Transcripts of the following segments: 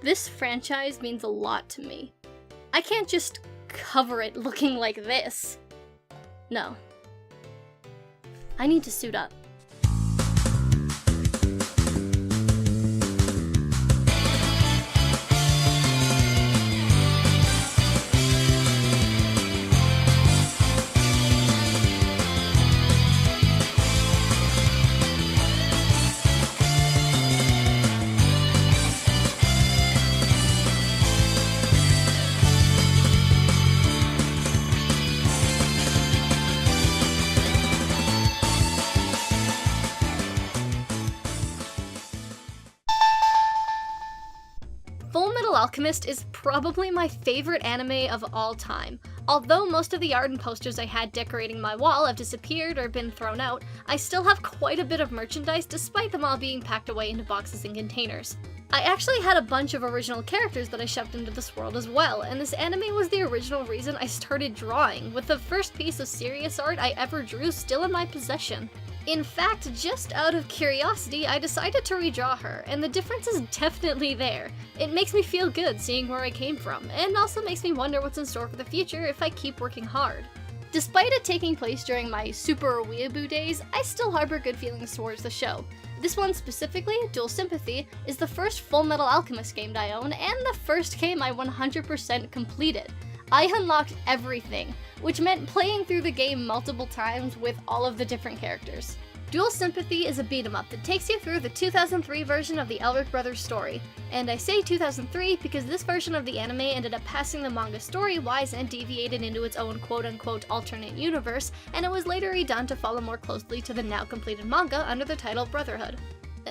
This franchise means a lot to me. I can't just cover it looking like this. No. I need to suit up. FullMetal Alchemist is probably my favorite anime of all time. Although most of the art and posters I had decorating my wall have disappeared or been thrown out, I still have quite a bit of merchandise despite them all being packed away into boxes and containers. I actually had a bunch of original characters that I shoved into this world as well, and this anime was the original reason I started drawing, with the first piece of serious art I ever drew still in my possession. In fact, just out of curiosity, I decided to redraw her, and the difference is definitely there. It makes me feel good seeing where I came from, and also makes me wonder what's in store for the future if I keep working hard. Despite it taking place during my super weeaboo days, I still harbor good feelings towards the show. This one specifically, Dual Sympathy, is the first FullMetal Alchemist game I own, and the first game I 100% completed. I unlocked everything, which meant playing through the game multiple times with all of the different characters. Dual Sympathy is a beat-em-up that takes you through the 2003 version of the Elric brothers story. And I say 2003 because this version of the anime ended up passing the manga story-wise and deviated into its own quote-unquote alternate universe, and it was later redone to follow more closely to the now completed manga under the title Brotherhood.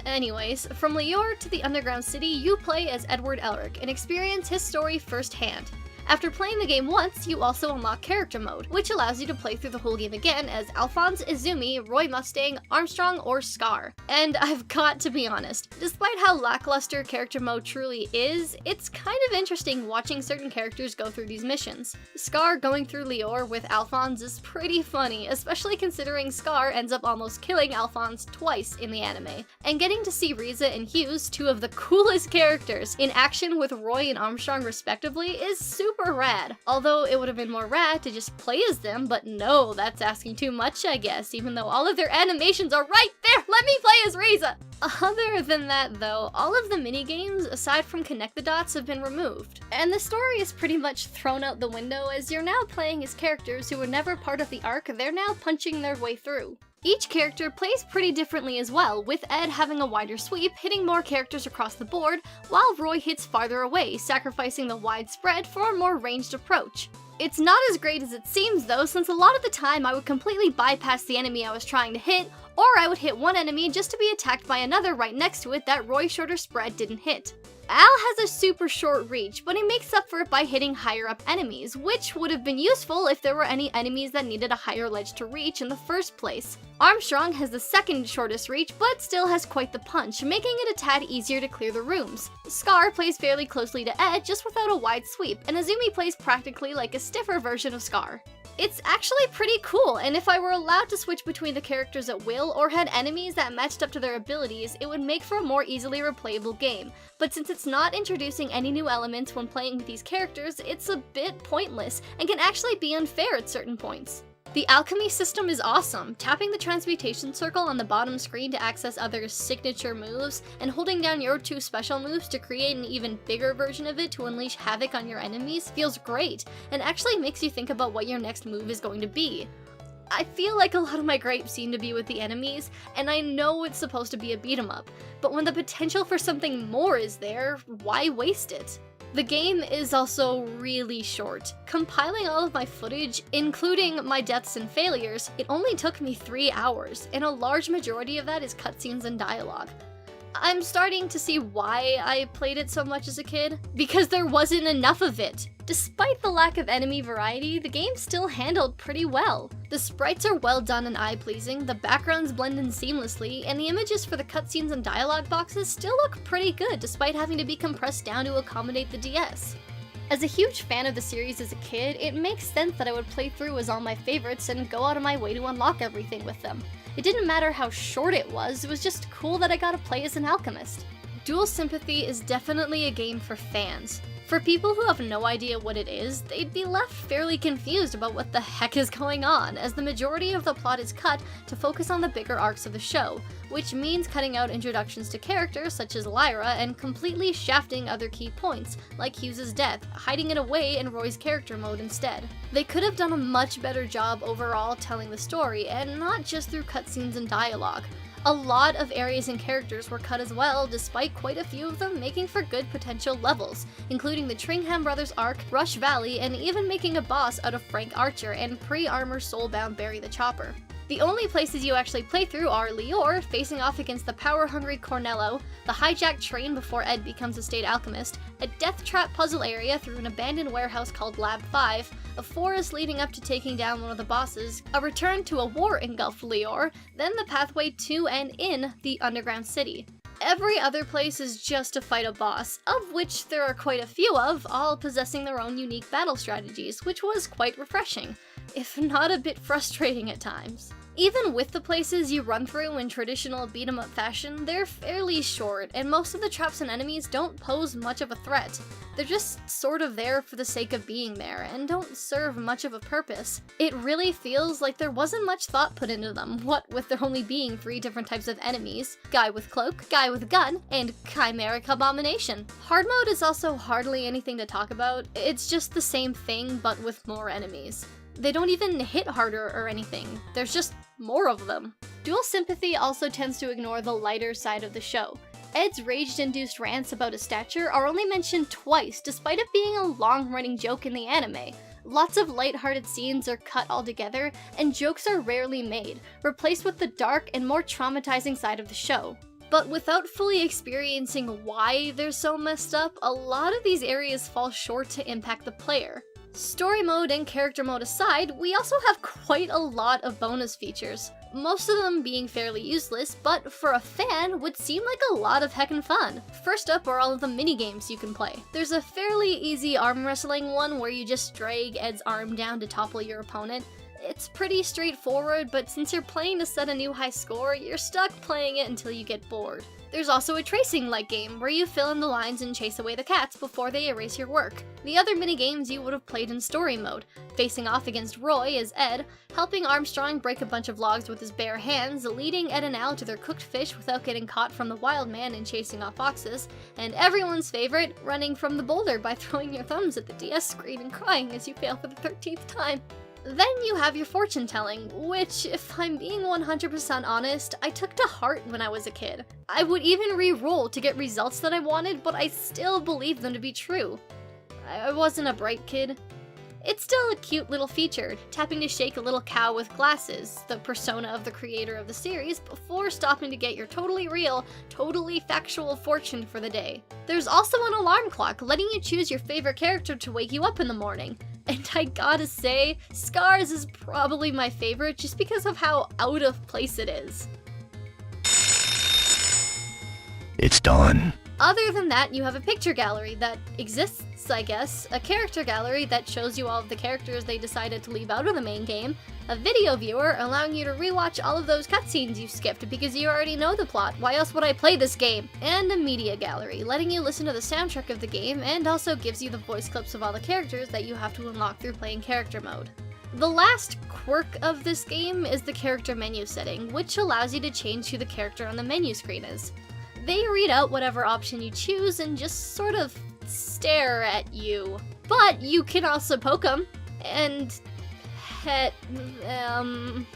Anyways, from Lior to the Underground City, you play as Edward Elric and experience his story firsthand. After playing the game once, you also unlock character mode, which allows you to play through the whole game again as Alphonse, Izumi, Roy Mustang, Armstrong, or Scar. And I've got to be honest, despite how lackluster character mode truly is, it's kind of interesting watching certain characters go through these missions. Scar going through Lior with Alphonse is pretty funny, especially considering Scar ends up almost killing Alphonse twice in the anime. And getting to see Riza and Hughes, two of the coolest characters, in action with Roy and Armstrong respectively is super rad. Although it would have been more rad to just play as them, but no, that's asking too much, I guess, even though all of their animations are right there! Let me play as Riza! Other than that though, all of the minigames, aside from Connect the Dots, have been removed. And the story is pretty much thrown out the window as you're now playing as characters who were never part of the arc, they're now punching their way through. Each character plays pretty differently as well, with Ed having a wider sweep, hitting more characters across the board, while Roy hits farther away, sacrificing the wide spread for a more ranged approach. It's not as great as it seems though, since a lot of the time I would completely bypass the enemy I was trying to hit, or I would hit one enemy just to be attacked by another right next to it that Roy's shorter spread didn't hit. Al has a super short reach, but he makes up for it by hitting higher up enemies, which would have been useful if there were any enemies that needed a higher ledge to reach in the first place. Armstrong has the second shortest reach, but still has quite the punch, making it a tad easier to clear the rooms. Scar plays fairly closely to Ed, just without a wide sweep, and Izumi plays practically like a stiffer version of Scar. It's actually pretty cool, and if I were allowed to switch between the characters at will, or had enemies that matched up to their abilities, it would make for a more easily replayable game. But since it's not introducing any new elements when playing with these characters, it's a bit pointless, and can actually be unfair at certain points. The alchemy system is awesome, tapping the transmutation circle on the bottom screen to access others' signature moves, and holding down your two special moves to create an even bigger version of it to unleash havoc on your enemies feels great, and actually makes you think about what your next move is going to be. I feel like a lot of my gripes seem to be with the enemies, and I know it's supposed to be a beat-em-up, but when the potential for something more is there, why waste it? The game is also really short. Compiling all of my footage, including my deaths and failures, it only took me 3 hours, and a large majority of that is cutscenes and dialogue. I'm starting to see why I played it so much as a kid, because there wasn't enough of it. Despite the lack of enemy variety, the game still handled pretty well. The sprites are well done and eye-pleasing, the backgrounds blend in seamlessly, and the images for the cutscenes and dialogue boxes still look pretty good despite having to be compressed down to accommodate the DS. As a huge fan of the series as a kid, it makes sense that I would play through as all my favorites and go out of my way to unlock everything with them. It didn't matter how short it was just cool that I got to play as an alchemist. Dual Sympathy is definitely a game for fans. For people who have no idea what it is, they'd be left fairly confused about what the heck is going on, as the majority of the plot is cut to focus on the bigger arcs of the show, which means cutting out introductions to characters such as Lyra and completely shafting other key points, like Hughes' death, hiding it away in Roy's character mode instead. They could have done a much better job overall telling the story, and not just through cutscenes and dialogue. A lot of areas and characters were cut as well, despite quite a few of them making for good potential levels, including the Tringham Brothers arc, Rush Valley, and even making a boss out of Frank Archer and pre-armor soulbound Barry the Chopper. The only places you actually play through are Lior, facing off against the power-hungry Cornello, the hijacked train before Ed becomes a state alchemist, a death trap puzzle area through an abandoned warehouse called Lab 5, a forest leading up to taking down one of the bosses, a return to a war-engulfed Lior, then the pathway to and in the underground city. Every other place is just to fight a boss, of which there are quite a few of, all possessing their own unique battle strategies, which was quite refreshing, if not a bit frustrating at times. Even with the places you run through in traditional beat-em-up fashion, they're fairly short, and most of the traps and enemies don't pose much of a threat. They're just sort of there for the sake of being there, and don't serve much of a purpose. It really feels like there wasn't much thought put into them, what with there only being 3 different types of enemies: guy with cloak, guy with gun, and chimeric abomination. Hard mode is also hardly anything to talk about, it's just the same thing but with more enemies. They don't even hit harder or anything, there's just more of them. Dual Sympathy also tends to ignore the lighter side of the show. Ed's rage-induced rants about his stature are only mentioned twice, despite it being a long-running joke in the anime. Lots of lighthearted scenes are cut altogether, and jokes are rarely made, replaced with the dark and more traumatizing side of the show. But without fully experiencing why they're so messed up, a lot of these areas fall short to impact the player. Story mode and character mode aside, we also have quite a lot of bonus features, most of them being fairly useless, but for a fan would seem like a lot of heckin' fun. First up are all of the minigames you can play. There's a fairly easy arm wrestling one where you just drag Ed's arm down to topple your opponent. It's pretty straightforward, but since you're playing to set a new high score, you're stuck playing it until you get bored. There's also a tracing-like game, where you fill in the lines and chase away the cats before they erase your work. The other minigames you would have played in story mode, facing off against Roy as Ed, helping Armstrong break a bunch of logs with his bare hands, leading Ed and Al to their cooked fish without getting caught from the wild man and chasing off foxes, and everyone's favorite, running from the boulder by throwing your thumbs at the DS screen and crying as you fail for the 13th time. Then you have your fortune telling, which, if I'm being 100% honest, I took to heart when I was a kid. I would even re-roll to get results that I wanted, but I still believed them to be true. I wasn't a bright kid. It's still a cute little feature, tapping to shake a little cow with glasses, the persona of the creator of the series, before stopping to get your totally real, totally factual fortune for the day. There's also an alarm clock, letting you choose your favorite character to wake you up in the morning. And I gotta say, Scars is probably my favorite just because of how out of place it is. It's done. Other than that, you have a picture gallery that exists, I guess, a character gallery that shows you all of the characters they decided to leave out of the main game, a video viewer allowing you to rewatch all of those cutscenes you skipped because you already know the plot, why else would I play this game, and a media gallery, letting you listen to the soundtrack of the game and also gives you the voice clips of all the characters that you have to unlock through playing character mode. The last quirk of this game is the character menu setting, which allows you to change who the character on the menu screen is. They read out whatever option you choose and just sort of stare at you. But you can also poke them and pet them.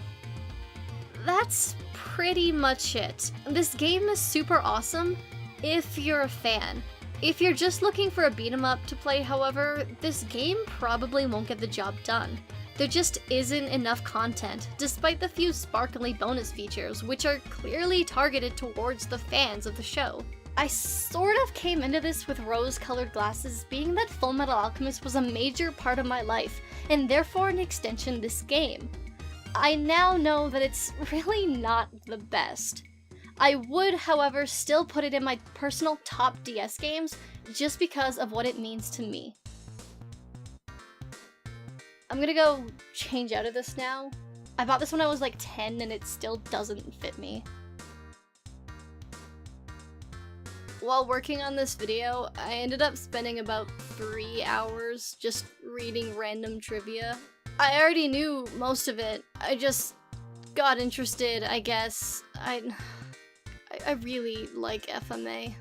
That's pretty much it. This game is super awesome if you're a fan. If you're just looking for a beat 'em up to play, however, this game probably won't get the job done. There just isn't enough content, despite the few sparkly bonus features, which are clearly targeted towards the fans of the show. I sort of came into this with rose-colored glasses, being that FullMetal Alchemist was a major part of my life, and therefore an extension this game. I now know that it's really not the best. I would, however, still put it in my personal top DS games, just because of what it means to me. I'm gonna go change out of this now. I bought this when I was like 10 and it still doesn't fit me. While working on this video, I ended up spending about 3 hours just reading random trivia. I already knew most of it, I just got interested, I guess. I really like FMA.